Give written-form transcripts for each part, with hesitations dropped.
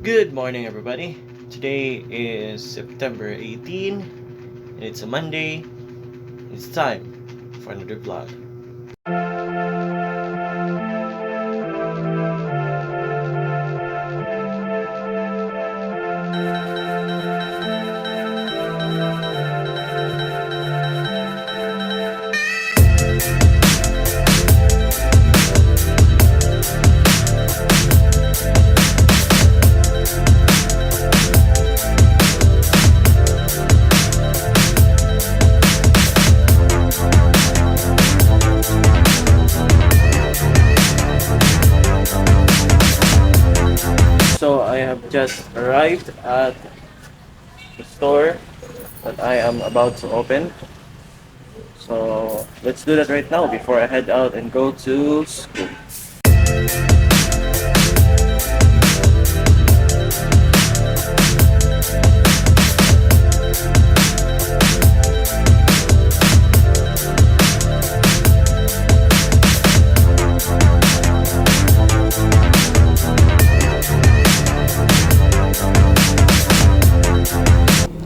Good morning, everybody. Today is September 18, and it's a Monday. It's time for another vlog. So I have just arrived at the store that I am about to open. So let's do that right now before I head out and go to school.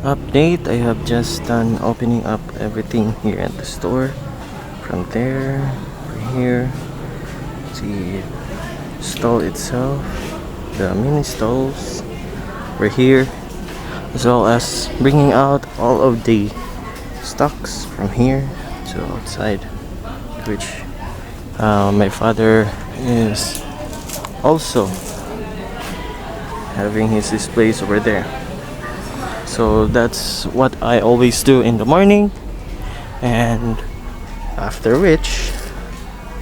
Update, I have just done opening up everything here at the store. From there, here, the stall itself, the mini stalls were here, as well as bringing out all of the stocks from here to outside, which my father is also having his displays over there. So that's what I always do in the morning, and after which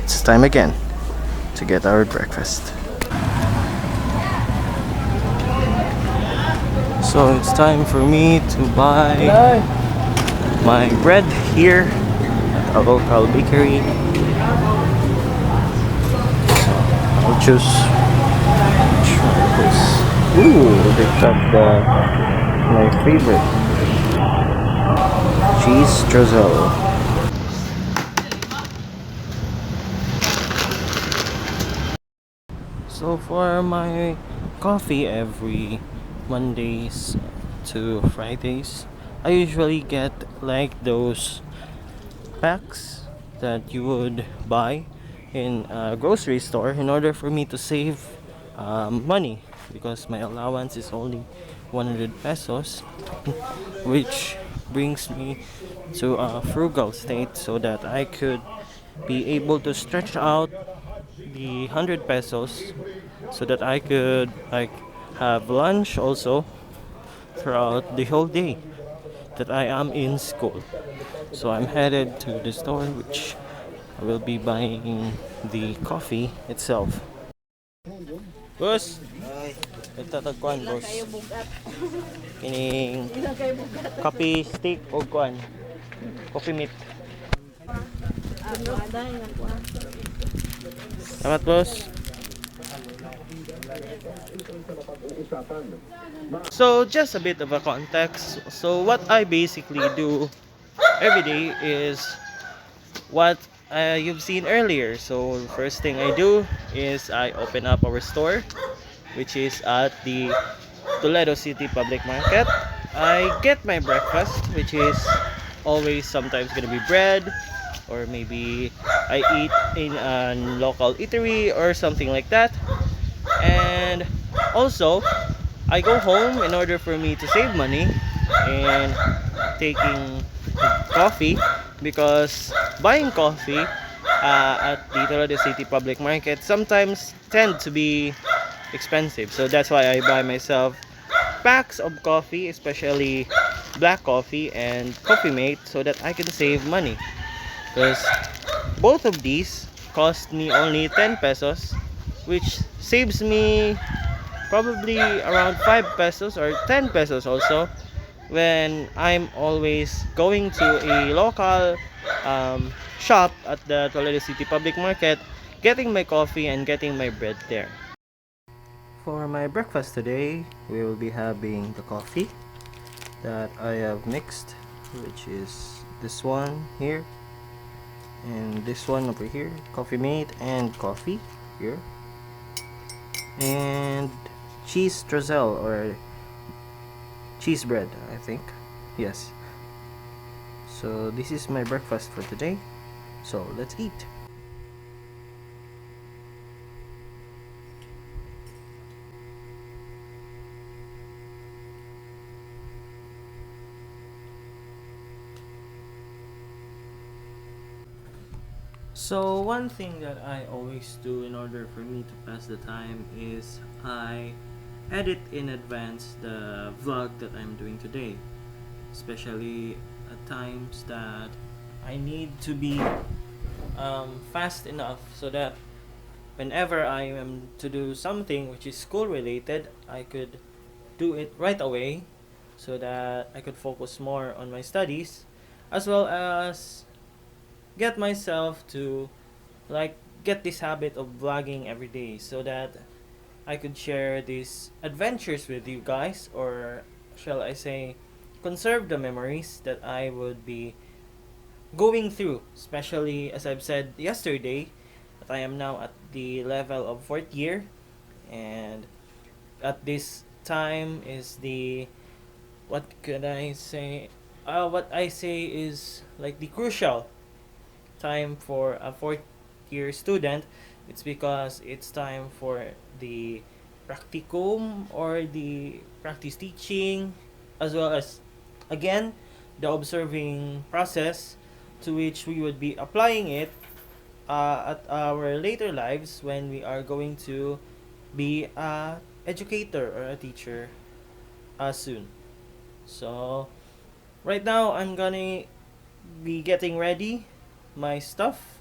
it's time again to get our breakfast. So it's time for me to buy my bread here at a local bakery. So I'll choose which one of this. Ooh, they got my favorite cheese drizzle. So for my coffee every Mondays to Fridays, I usually get like those packs that you would buy in a grocery store in order for me to save money, because my allowance is only 100 pesos, which brings me to a frugal state so that I could be able to stretch out the 100 pesos so that I could like have lunch also throughout the whole day that I am in school. So I'm headed to the store, which I will be buying the coffee itself. Boss, nagtatagkuhan boss. Kining coffee stick o kuan, coffee meat. Salamat boss. So just a bit of a context. So what I basically do every day is what you've seen earlier. So first thing I do is I open up our store, which is at the Toledo City Public Market. I get my breakfast, which is always sometimes gonna be bread, or maybe I eat in a local eatery or something like that. And also I go home in order for me to save money and taking coffee, because buying coffee at the Toledo City Public Market sometimes tend to be expensive. So that's why I buy myself packs of coffee, especially black coffee and Coffee Mate, so that I can save money. Because both of these cost me only 10 pesos, which saves me probably around 5 pesos or 10 pesos also, when I'm always going to a local shop at the Toledo City Public Market, getting my coffee and getting my bread there. For my breakfast today, we will be having the coffee that I have mixed, which is this one here and this one over here, Coffee Mate and coffee here, and cheese drizzle or cheese bread, I think. Yes. So this is my breakfast for today. So let's eat. So one thing that I always do in order for me to pass the time is I edit in advance the vlog that I'm doing today, especially at times that I need to be fast enough so that whenever I am to do something which is school related, I could do it right away so that I could focus more on my studies, as well as get myself to like get this habit of vlogging every day so that I could share these adventures with you guys, or shall I say conserve the memories that I would be going through, especially as I've said yesterday that I am now at the level of 4th year, and at this time is the what could I say what I say is like the crucial time for a 4th year student. It's because it's time for the practicum or the practice teaching, as well as again the observing process, to which we would be applying it at our later lives when we are going to be a educator or a teacher soon. So right now I'm gonna be getting ready my stuff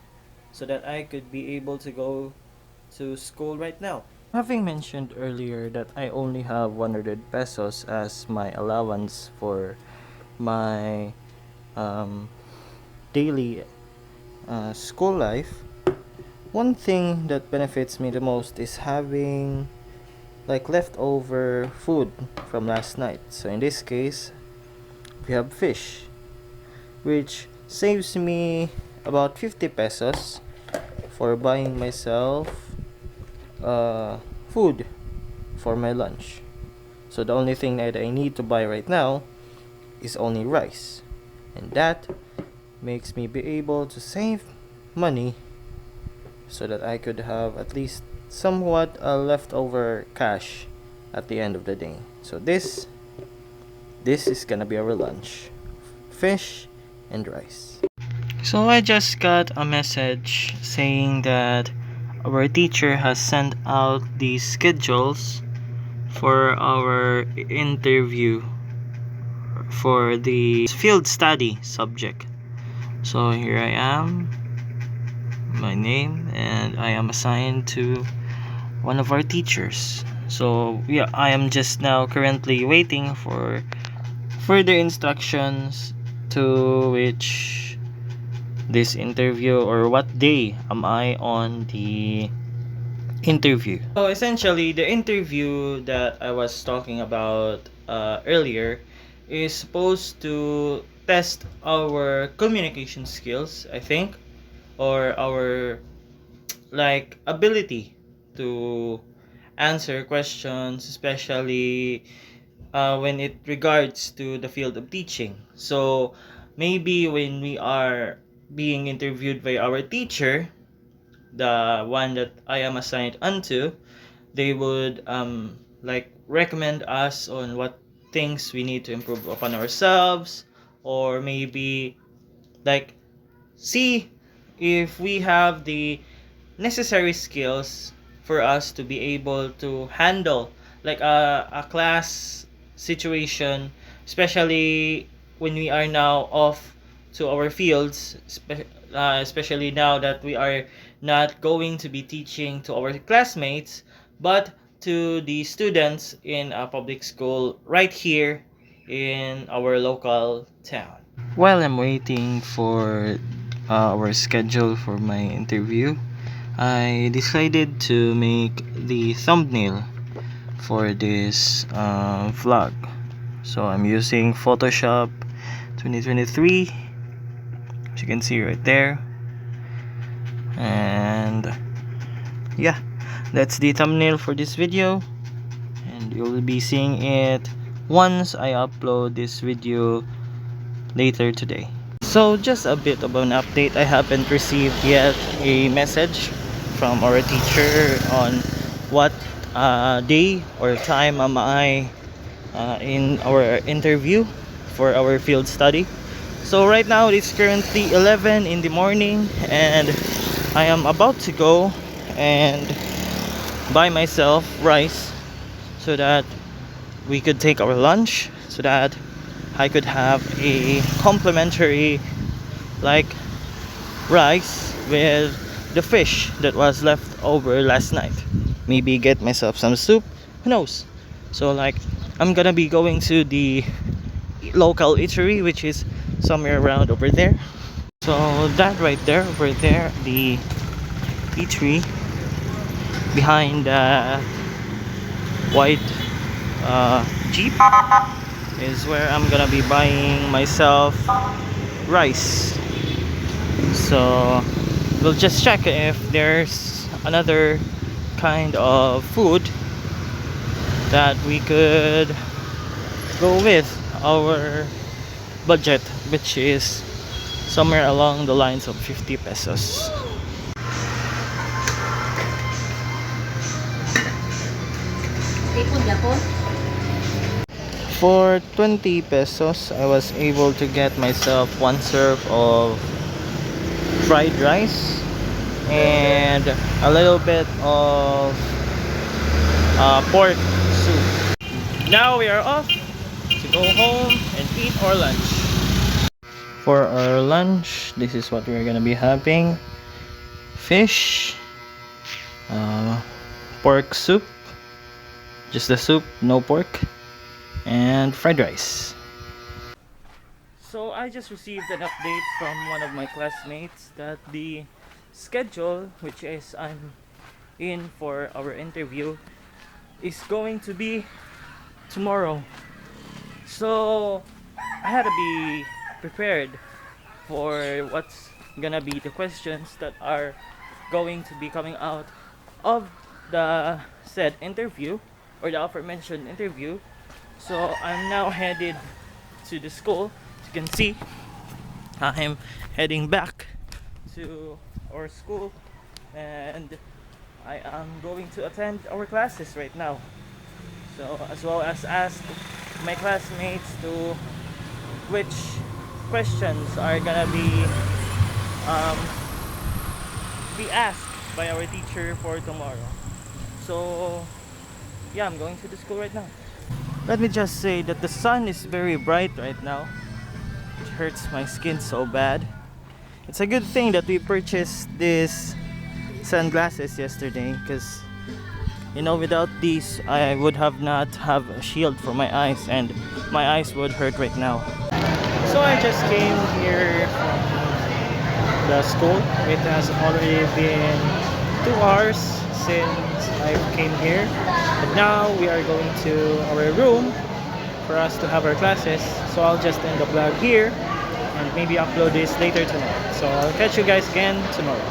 so that I could be able to go to school right now. Having mentioned earlier that I only have 100 pesos as my allowance for my daily school life, one thing that benefits me the most is having like leftover food from last night. So in this case, we have fish, which saves me about 50 pesos for buying myself food for my lunch. So the only thing that I need to buy right now is only rice, and that makes me be able to save money so that I could have at least somewhat leftover cash at the end of the day. So this is gonna be our lunch: fish and rice. So I just got a message saying that our teacher has sent out the schedules for our interview for the field study subject. So here I am, my name, and I am assigned to one of our teachers. So yeah, I am just now currently waiting for further instructions to which this interview, or what day am I on the interview. So essentially the interview that I was talking about earlier is supposed to test our communication skills, I think, or our like ability to answer questions, especially when it regards to the field of teaching. So maybe when we are being interviewed by our teacher, the one that I am assigned unto, they would like recommend us on what things we need to improve upon ourselves, or maybe like see if we have the necessary skills for us to be able to handle like a class situation, especially when we are now off to our fields, especially now that we are not going to be teaching to our classmates, but to the students in a public school right here in our local town. While I'm waiting for our schedule for my interview, I decided to make the thumbnail for this vlog. So I'm using Photoshop 2023, as you can see right there, and yeah, that's the thumbnail for this video. and you'll be seeing it once I upload this video later today. So just a bit of an update. I haven't received yet a message from our teacher on what day or time am I in our interview for our field study. So right now it's currently 11 in the morning and I am about to go and buy myself rice so that we could take our lunch, so that I could have a complimentary like rice with the fish that was left over last night. Maybe get myself some soup, who knows. So like I'm gonna be going to the local eatery, which is somewhere around over there. So that right there, over there, the eatery behind the white jeep is where I'm gonna be buying myself rice. So we'll just check if there's another kind of food that we could go with our budget, which is somewhere along the lines of 50 pesos. For 20 pesos, I was able to get myself one serve of fried rice and a little bit of pork soup. Now we are off to go home and eat our lunch. For our lunch, this is what we're gonna be having: fish, pork soup, just the soup, no pork, and fried rice. So I just received an update from one of my classmates that the schedule, which is I'm in for our interview, is going to be tomorrow. So I had to be prepared for what's gonna be the questions that are going to be coming out of the said interview, or the aforementioned interview. So I'm now headed to the school. As you can see, I'm heading back to our school and I am going to attend our classes right now. So as well as ask my classmates to which questions are gonna be asked by our teacher for tomorrow. So yeah, I'm going to the school right now. Let me just say that the sun is very bright right now. It hurts my skin so bad. It's a good thing that we purchased these sunglasses yesterday, because you know, without these I would have not have a shield for my eyes and my eyes would hurt right now. So I just came here from the school. It has already been 2 hours since I came here, but now we are going to our room for us to have our classes. So I'll just end the vlog here and maybe upload this later tonight. So I'll catch you guys again tomorrow.